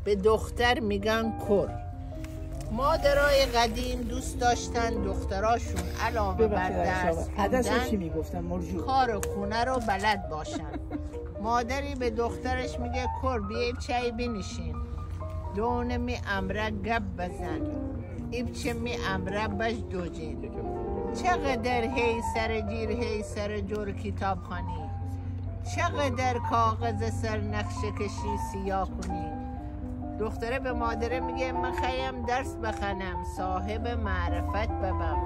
به دختر میگن کر. مادرای قدیم دوست داشتن دختراشون علاوه بر درس خوندن کار خونه رو بلد باشن. مادری به دخترش میگه کر بیایب چای بنشین، دونه می امره گپ بزن، ایب چه می امره بش دوجین. چقدر هی سر جیر هی سر جور کتاب خانی، چقدر کاغذ سر نقشه کشی سیاه کنی. دختره به مادره میگه من خواهم درس بخونم، صاحب معرفت ببم،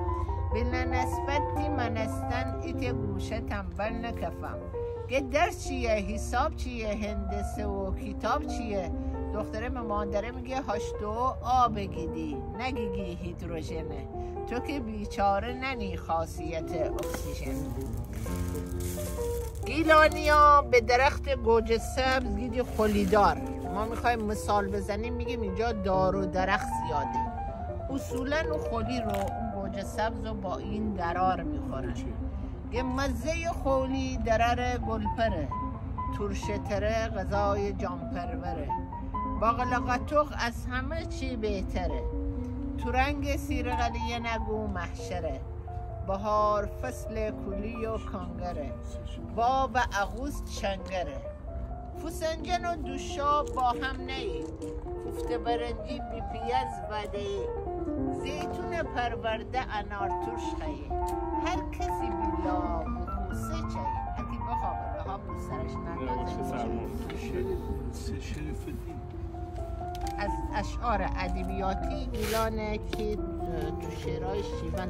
بلا نسبتی منستن ایت گوشه تنبل نکفم. گه درس چیه، حساب چیه، هندسه و کتاب چیه؟ دختره به مادره میگه هاشتو آب گیدی نگیگی هیدروژنه، تو که بیچاره ننی خاصیت اکسیژن. گیلانیا به درخت گوجه سبز گیدی خلیدار. ما میخوایم مثال بزنیم میگیم اینجا دار و درخت زیاده. اصولا اون خلی رو اون گوجه سبز رو با این درار میخورن. یه مزه خولی درر گلپره، ترشتره غذای جانپروره، باقلا قطوق از همه چی بهتره، تو رنگ سیر قلیه نگو محشره، بهار فصل کولی و کانگره، باب اغوست شنگره. فسنجان و دوشاب با هم نهی، کوفته برنجی بی پیاز وده، زیتون پرورده انار ترش خیی، هر کسی بیلا بخوصه چهی، حتی بخوابه ها بسرش نندازه. از اشعار ادبیاتی گیلانه که تو شعرهای شیون